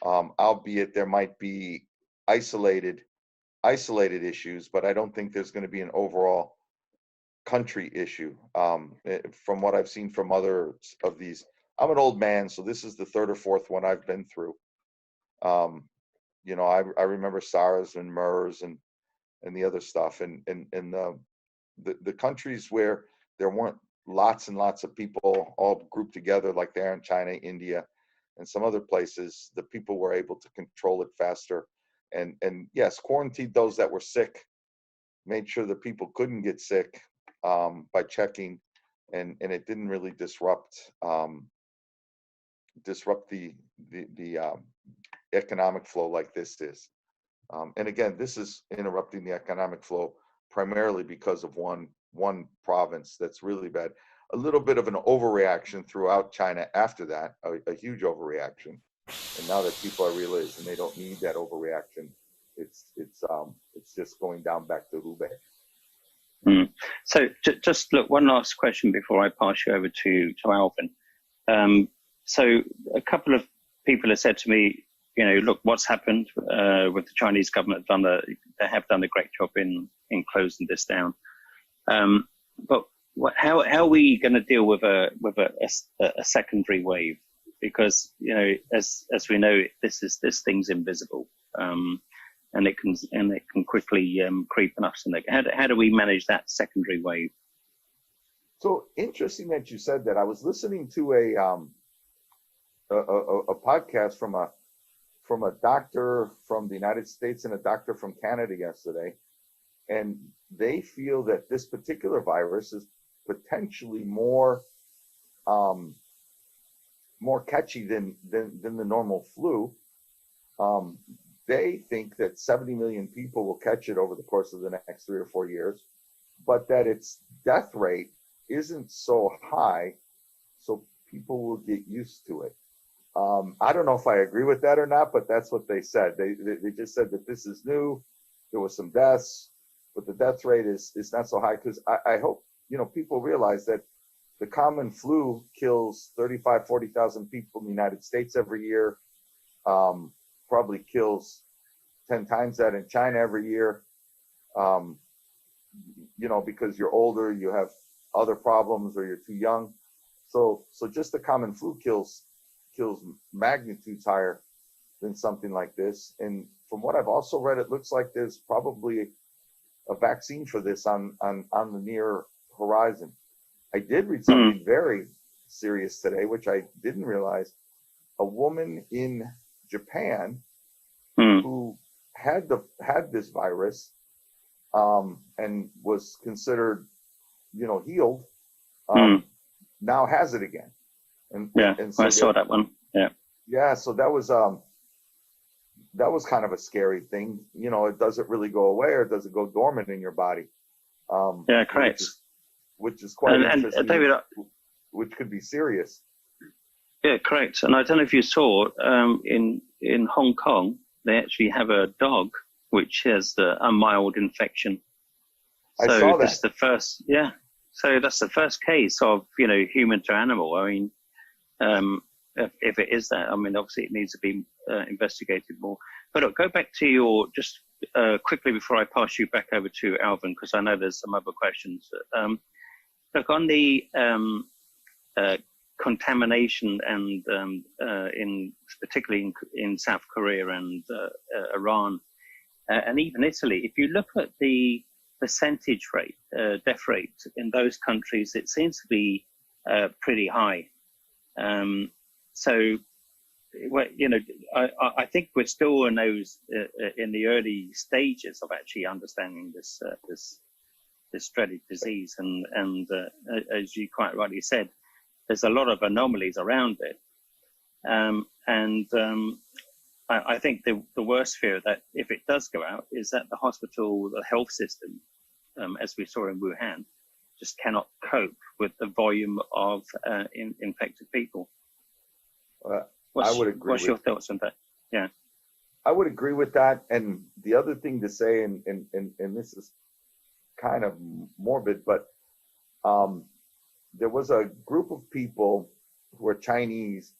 albeit there might be isolated issues, but I don't think there's going to be an overall country issue. From what I've seen from other of these, I'm an old man, so this is the third or fourth one I've been through. You know, I remember SARS and MERS and the other stuff, and the countries where there weren't lots and lots of people all grouped together like they are in China, India, and some other places, the people were able to control it faster. And yes, quarantined those that were sick, made sure that people couldn't get sick by checking, and it didn't really disrupt the economic flow like this is. And again, this is interrupting the economic flow primarily because of one province that's really bad. A little bit of an overreaction throughout China after that, a huge overreaction. And now that people are realizing they don't need that overreaction, it's just going down back to Hubei. So just look, one last question before I pass you over to Alvin. So a couple of people have said to me, you know, look, what's happened with the Chinese government. They have done a great job in closing this down. But how are we going to deal with a secondary wave? Because, you know, as we know, this thing's invisible, and it can quickly creep on us. And how do we manage that secondary wave? So interesting that you said that. I was listening to a podcast from a doctor from the United States and a doctor from Canada yesterday, and they feel that this particular virus is potentially more more catchy than the normal flu. They think that 70 million people will catch it over the course of the next 3 or 4 years, but that its death rate isn't so high, so people will get used to it. I don't know if I agree with that or not, but that's what they said. They just said that this is new. There was some deaths, but the death rate is not so high, because I hope, people realize that the common flu kills 35, 40,000 people in the United States every year. Probably kills 10 times that in China every year. Because you're older, you have other problems, or you're too young. So just the common flu kills magnitudes higher than something like this. And from what I've also read, it looks like there's probably a vaccine for this on the near horizon. I did read something very serious today, which I didn't realize. A woman in Japan who had this virus and was considered, healed, now has it again. And so I saw that one. Yeah, so that was kind of a scary thing. It doesn't really go away, or does it go dormant in your body? Correct. Which is quite interesting. David, which could be serious. Yeah, correct. And I don't know if you saw in Hong Kong, they actually have a dog which has a mild infection. I saw that. That's the first. Yeah. So that's the first case of human to animal. I mean, if it is that, I mean, obviously it needs to be investigated more. But look, go back to your just quickly before I pass you back over to Alvin, because I know there's some other questions. Look, on the contamination and particularly in South Korea and Iran and even Italy, if you look at the percentage rate, death rate in those countries, it seems to be pretty high. So, I think we're still in the early stages of actually understanding this dreaded disease, and as you quite rightly said, there's a lot of anomalies around it, I think the worst fear that if it does go out is that the health system, as we saw in Wuhan, just cannot cope with the volume of infected people. I would agree. What's your thoughts on that? Yeah, I would agree with that. And the other thing to say, and this is kind of morbid, but there was a group of people who are Chinese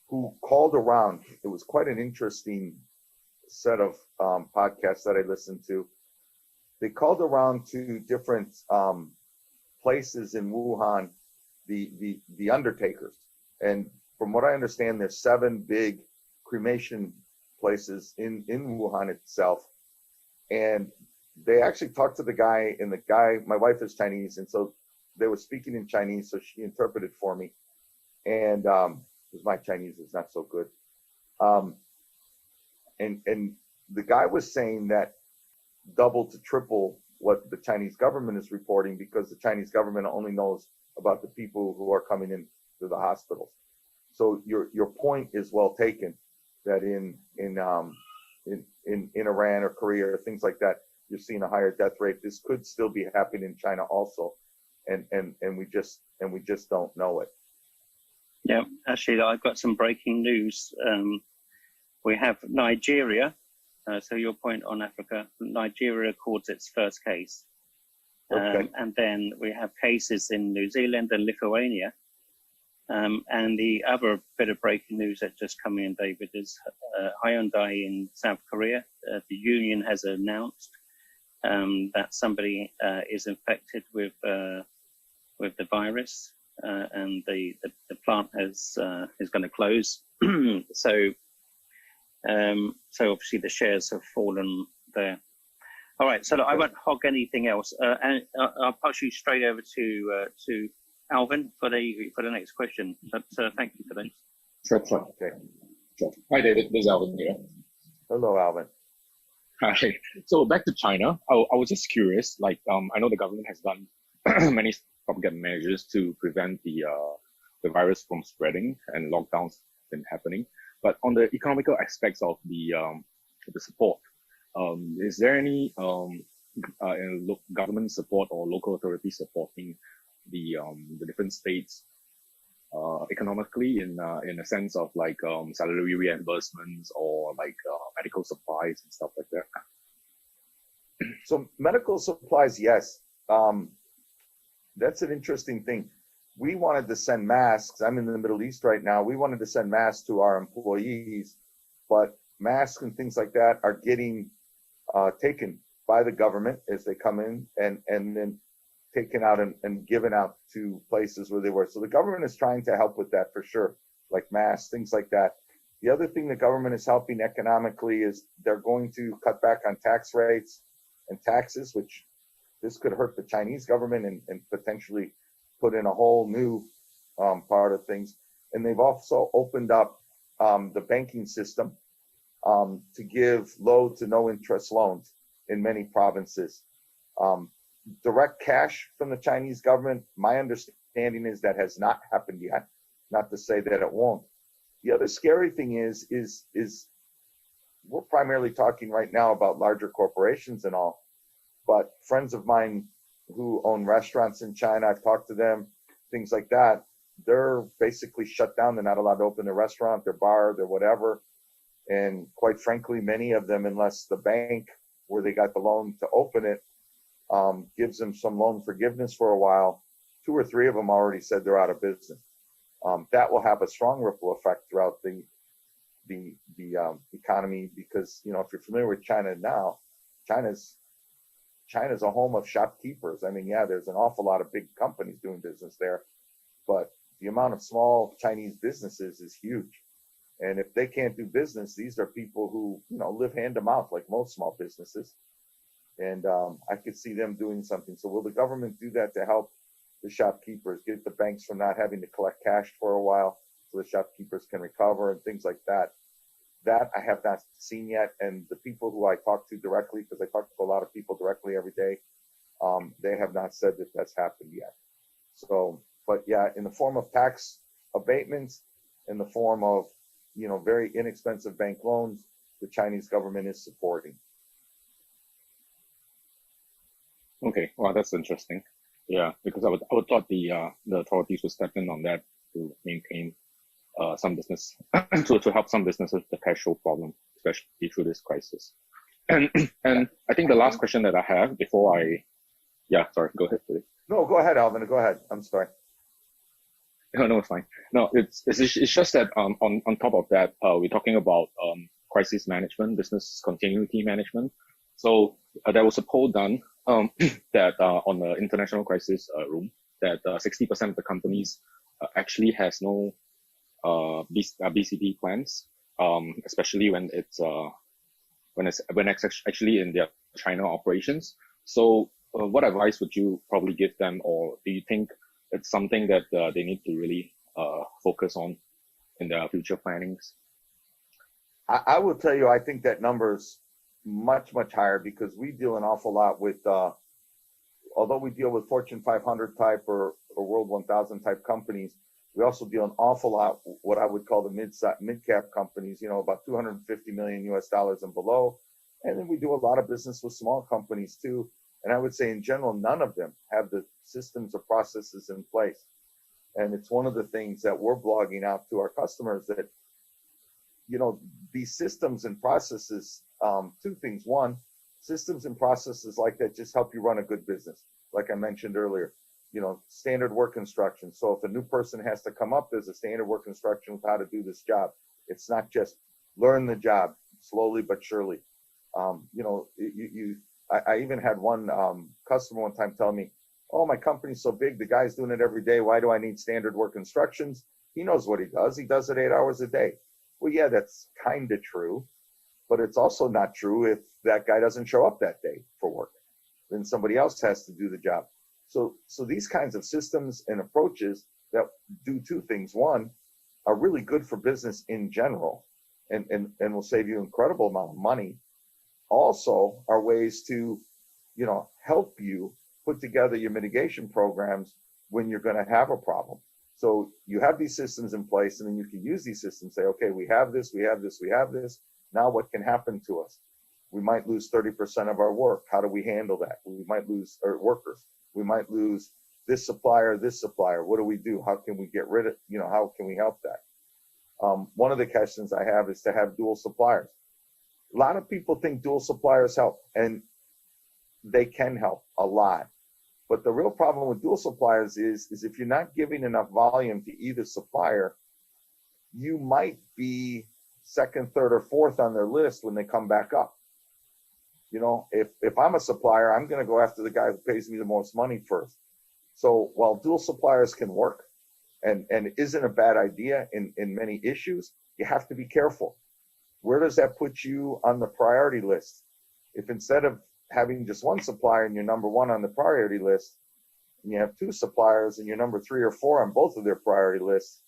who called around. It was quite an interesting set of podcasts that I listened to. They called around to different places in Wuhan, the undertakers. And from what I understand, there's 7 big cremation places in Wuhan itself. And they actually talked to the guy, and my wife is Chinese, and so they were speaking in Chinese, so she interpreted for me. And because my Chinese is not so good. And the guy was saying that double to triple what the Chinese government is reporting, because the Chinese government only knows about the people who are coming in to the hospitals. So your point is well taken, that in Iran or Korea or things like that, you're seeing a higher death rate. This could still be happening in China also, and we just don't know it. Yeah, actually, I've got some breaking news. We have Nigeria. So your point on Africa, Nigeria records its first case. Okay. And then we have cases in New Zealand and Lithuania. And the other bit of breaking news that just come in, David, is Hyundai in South Korea. The union has announced that somebody is infected with the virus, and the plant is going to close. So obviously the shares have fallen there. All right, so I won't hog anything else, and I'll pass you straight over to Alvin for the next question. But thank you for that. Sure. Okay. Sure. Hi, David. This is Alvin here. Hello, Alvin. Hi. So back to China. I was just curious. I know the government has done many propaganda measures to prevent the the virus from spreading and lockdowns been happening. But on the economical aspects of the support, is there any government support or local authorities supporting the different states economically in a sense of like salary reimbursements or like medical supplies and stuff like that? So medical supplies, yes. That's an interesting thing. We wanted to send masks. I'm in the Middle East right now. We wanted to send masks to our employees, but masks and things like that are getting taken by the government as they come in and then taken out and given out to places where they were. So the government is trying to help with that for sure, like masks, things like that. The other thing the government is helping economically is they're going to cut back on tax rates and taxes, which this could hurt the Chinese government and potentially put in a whole new part of things. And they've also opened up the banking system to give low to no interest loans in many provinces. Direct cash from the Chinese government, my understanding is that has not happened yet, not to say that it won't. The other scary thing is we're primarily talking right now about larger corporations and all, but friends of mine who own restaurants in China, I've talked to them, things like that, they're basically shut down. They're not allowed to open their restaurant, their bar, their whatever. And quite frankly, many of them, unless the bank where they got the loan to open it gives them some loan forgiveness for a while, 2 or 3 of them already said they're out of business. That will have a strong ripple effect throughout the economy because, you know, if you're familiar with China now, China's a home of shopkeepers. I mean, yeah, there's an awful lot of big companies doing business there, but the amount of small Chinese businesses is huge. And if they can't do business, these are people who, you know, live hand to mouth like most small businesses. And I could see them doing something. So will the government do that to help the shopkeepers, get the banks from not having to collect cash for a while so the shopkeepers can recover and things like that? That I have not seen yet. And the people who I talk to directly, because I talk to a lot of people directly every day, they have not said that that's happened yet. So, but yeah, in the form of tax abatements, in the form of, you know, very inexpensive bank loans, the Chinese government is supporting. Okay, well, that's interesting. Yeah, because I would thought the authorities would step in on that to maintain some business, to help some businesses with the cash flow problem, especially through this crisis. And I think the last question that I have before sorry, go ahead, please. No, go ahead, Alvin. Go ahead. I'm sorry. No, it's fine. No, it's just that on top of that, we're talking about crisis management, business continuity management. So there was a poll done that on the international crisis room that 60% of the companies actually has no BCP plans, especially when it's actually in their China operations. So what advice would you probably give them, or do you think it's something that they need to really focus on in their future plannings? I will tell you, I think that number's much higher because we deal an awful lot with, although we deal with Fortune 500 type or World 1000 type companies, we also deal an awful lot what I would call the mid-cap companies, you know, about $250 million US and below. And then we do a lot of business with small companies too. And I would say in general, none of them have the systems or processes in place. And it's one of the things that we're blogging out to our customers that, you know, these systems and processes, 2 things. One, systems and processes like that just help you run a good business. Like I mentioned earlier, you know, standard work instructions. So if a new person has to come up, there's a standard work instruction with how to do this job. It's not just learn the job slowly but surely. You know, I even had one customer one time tell me, oh, my company's so big, the guy's doing it every day. Why do I need standard work instructions? He knows what he does. He does it 8 hours a day. Well, yeah, that's kind of true, but it's also not true if that guy doesn't show up that day for work. Then somebody else has to do the job. So these kinds of systems and approaches that do 2 things. One, are really good for business in general and will save you an incredible amount of money. Also are ways to, you know, help you put together your mitigation programs when you're going to have a problem. So you have these systems in place, and then you can use these systems, say, okay, we have this, we have this, we have this. Now what can happen to us? We might lose 30% of our work. How do we handle that? We might lose our workers. We might lose this supplier, this supplier. What do we do? How can we get rid of, how can we help that? One of the questions I have is to have dual suppliers. A lot of people think dual suppliers help, and they can help a lot. But the real problem with dual suppliers is if you're not giving enough volume to either supplier, you might be second, third, or fourth on their list when they come back up. If I'm a supplier, I'm going to go after the guy who pays me the most money first. So while dual suppliers can work and isn't a bad idea in many issues, you have to be careful. Where does that put you on the priority list? If instead of having just one supplier and you're number one on the priority list, and you have two suppliers and you're number 3 or 4 on both of their priority lists,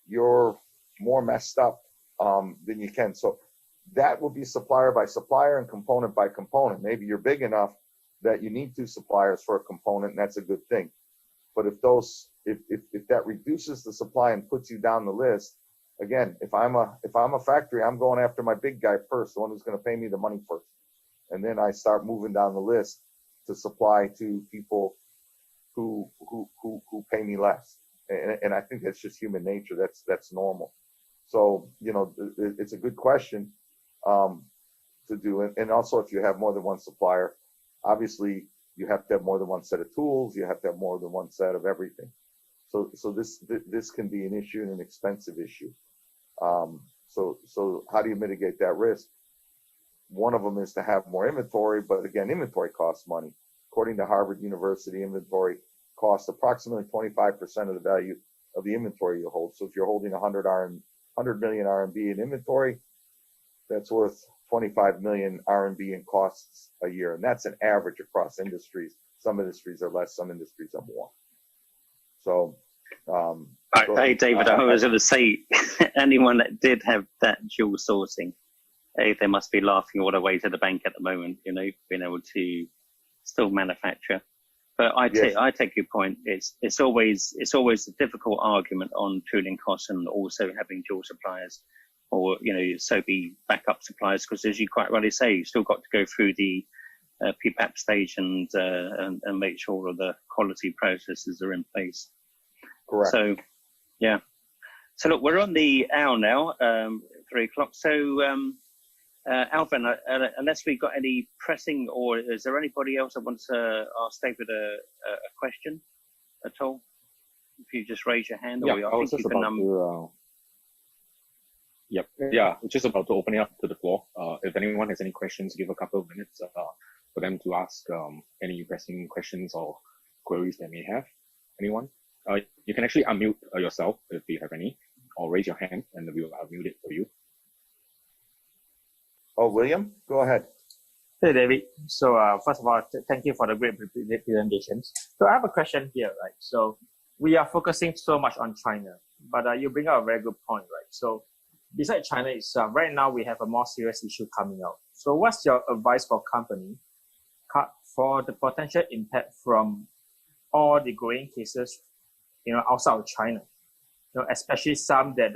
you're more messed up than you can. So that will be supplier by supplier and component by component. Maybe you're big enough that you need 2 suppliers for a component, and that's a good thing. But if that reduces the supply and puts you down the list, again, if I'm a factory, I'm going after my big guy first, the one who's going to pay me the money first, and then I start moving down the list to supply to people who pay me less. And I think that's just human nature. That's normal. So it's a good question to do. And also, if you have more than one supplier, obviously you have to have more than one set of tools. You have to have more than one set of everything. So this can be an issue and an expensive issue. So how do you mitigate that risk? One of them is to have more inventory, but again, inventory costs money. According to Harvard University, inventory costs approximately 25% of the value of the inventory you hold. So if you're holding 100 million RMB in inventory, that's worth 25 million RMB in costs a year. And that's an average across industries. Some industries are less, some industries are more. So, hey, David, I was going to say, anyone that did have that dual sourcing, they must be laughing all the way to the bank at the moment, being able to still manufacture. But I take your point. It's always a difficult argument on tooling costs and also having dual suppliers, or so be backup suppliers, because as you quite rightly say, you still got to go through the PPAP stage and make sure all of the quality processes are in place. Correct. So, yeah. So look, we're on the hour now, 3 o'clock. So, Alvin, unless we've got any pressing, or is there anybody else that wants to ask David a question at all? If you just raise your hand, or I was just about to. Yep. Yeah, just about to open it up to the floor. If anyone has any questions, give a couple of minutes for them to ask any pressing questions or queries they may have. Anyone? You can actually unmute yourself if you have any, or raise your hand and we will unmute it for you. Oh, William, go ahead. Hey, David. So first of all, thank you for the great presentations. So I have a question here, right? So we are focusing so much on China, but you bring up a very good point, right? So besides China itself, right now we have a more serious issue coming out. So what's your advice for company for the potential impact from all the growing cases, outside of China? Especially some that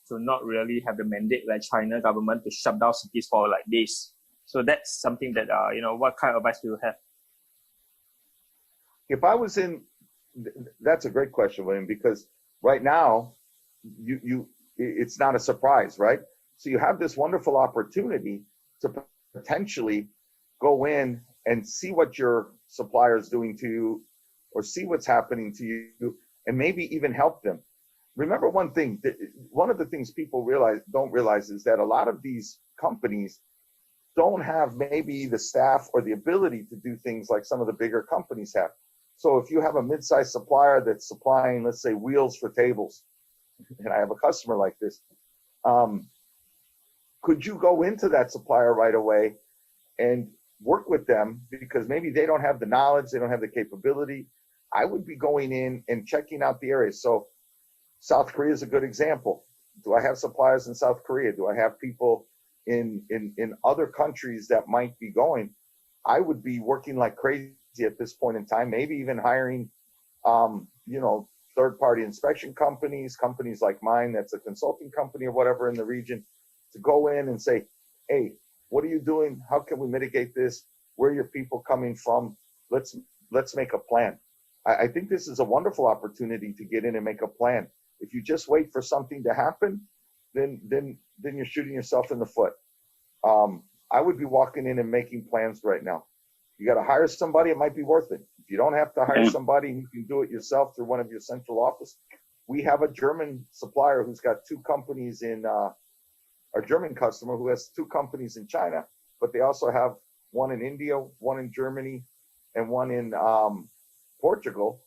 do not really have the mandate like China government to shut down cities for like this. So that's something that what kind of advice do you have? If I was that's a great question, William, because right now it's not a surprise, right? So you have this wonderful opportunity to potentially go in and see what your supplier is doing to you, or see what's happening to you, and maybe even help them. Remember one thing, one of the things people don't realize is that a lot of these companies don't have maybe the staff or the ability to do things like some of the bigger companies have. So if you have a mid-sized supplier that's supplying, let's say, wheels for tables, and I have a customer like this, could you go into that supplier right away and work with them, because maybe they don't have the knowledge, they don't have the capability. I would be going in and checking out the areas. So South Korea is a good example. Do I have suppliers in South Korea? Do I have people in other countries that might be going? I would be working like crazy at this point in time, maybe even hiring, third-party inspection companies, companies like mine, that's a consulting company or whatever in the region, to go in and say, hey, what are you doing? How can we mitigate this? Where are your people coming from? Let's make a plan. I think this is a wonderful opportunity to get in and make a plan. If you just wait for something to happen, then you're shooting yourself in the foot. I would be walking in and making plans right now. You got to hire somebody, it might be worth it. If you don't have to hire somebody and you can do it yourself through one of your central office, we have a German supplier who's got 2 companies in, our German customer who has 2 companies in China, but they also have one in India, one in Germany, and one in Portugal.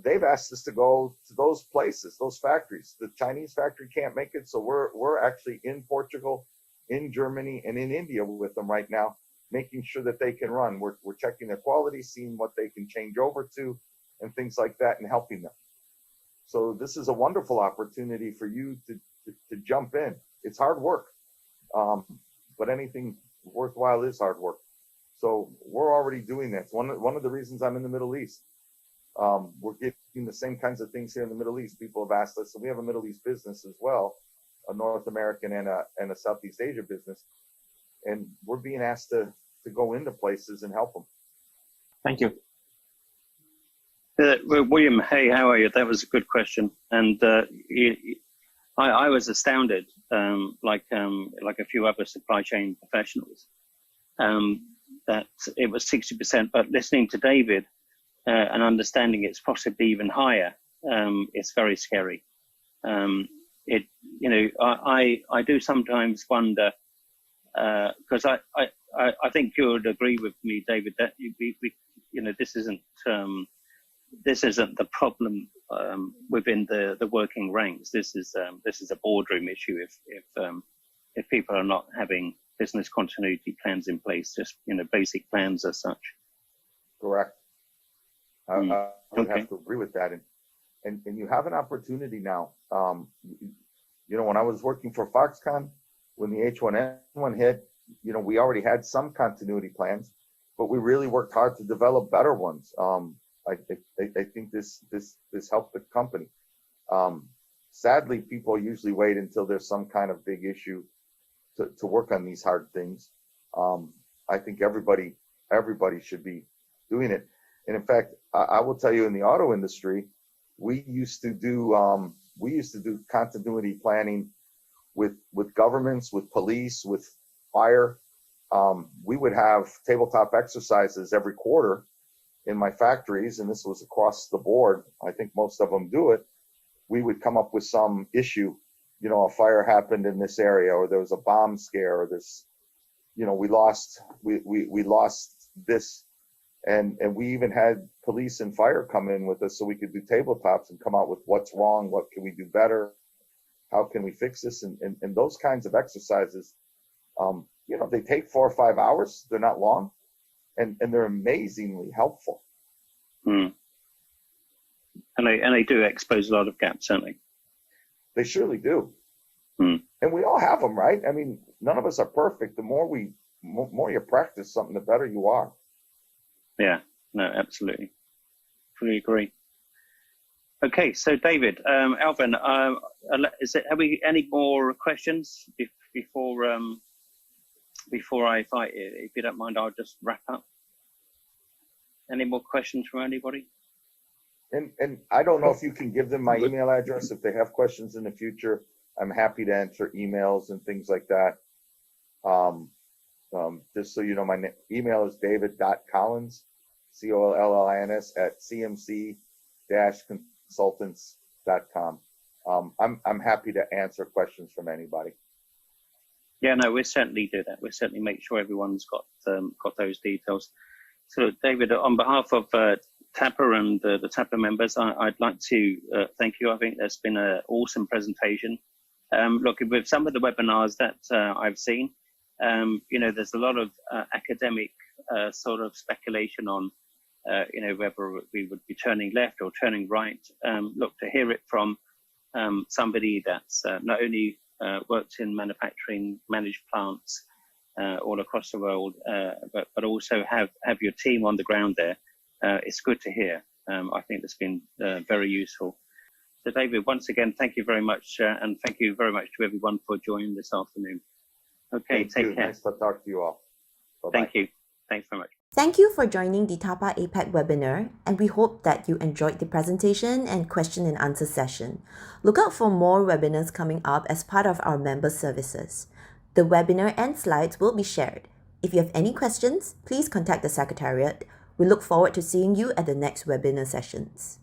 They've asked us to go to those places, those factories. The Chinese factory can't make it, so we're actually in Portugal, in Germany, and in India with them right now, making sure that they can run. We're checking their quality, seeing what they can change over to, and things like that, and helping them. So this is a wonderful opportunity for you to jump in. It's hard work, but anything worthwhile is hard work. So we're already doing that. It's one of the reasons I'm in the Middle East. We're getting the same kinds of things here in the Middle East. People have asked us, and we have a Middle East business as well, a North American and a Southeast Asia business. And we're being asked to go into places and help them. Thank you. William, hey, how are you? That was a good question. And I was astounded, like a few other supply chain professionals, that it was 60%. But listening to David and understanding it's possibly even higher, it's very scary. I do sometimes wonder, because I think you would agree with me, David, that this isn't the problem within the working ranks. This is a boardroom issue. If people are not having business continuity plans in place, just basic plans as such. Correct. I would have to agree with that. And you have an opportunity now. When I was working for Foxconn, when the H1N1 hit, we already had some continuity plans, but we really worked hard to develop better ones. I think this helped the company. Sadly, people usually wait until there's some kind of big issue to work on these hard things. I think everybody should be doing it. And in fact, I will tell you, in the auto industry, we used to do continuity planning with governments, with police, with fire. We would have tabletop exercises every quarter in my factories, and this was across the board. I think most of them do it. We would come up with some issue, a fire happened in this area, or there was a bomb scare, or this, we lost this, and we even had police and fire come in with us so we could do tabletops and come out with what's wrong, what can we do better, how can we fix this, and those kinds of exercises. They take 4 or 5 hours. They're not long. And they're amazingly helpful. And they do expose a lot of gaps, certainly. They surely do. And we all have them, right? I mean, none of us are perfect. The more you practice something, the better you are. Yeah, no, absolutely. Fully agree. Okay, so David, Alvin, have we any more questions before if you don't mind, I'll just wrap up. Any more questions from anybody? And I don't know if you can give them my email address if they have questions in the future. I'm happy to answer emails and things like that. Just so you know, my email is david.collins, COLLINS @cmc-consultants.com. I'm happy to answer questions from anybody. Yeah, no, we'll certainly do that. We'll certainly make sure everyone's got those details. So, David, on behalf of TAPA and the TAPA members, I'd like to thank you. I think that's been an awesome presentation. Look, with some of the webinars that I've seen, there's a lot of academic sort of speculation on, whether we would be turning left or turning right. Look, to hear it from somebody that's not only worked in manufacturing, managed plants all across the world, but also have your team on the ground there. It's good to hear. I think that's been very useful. So David, once again, thank you very much, and thank you very much to everyone for joining this afternoon. Okay, take care. Nice to talk to you all. Bye-bye. Thank you. Thanks very much. Thank you for joining the TAPA APAC webinar, and we hope that you enjoyed the presentation and question and answer session. Look out for more webinars coming up as part of our member services. The webinar and slides will be shared. If you have any questions, please contact the Secretariat. We look forward to seeing you at the next webinar sessions.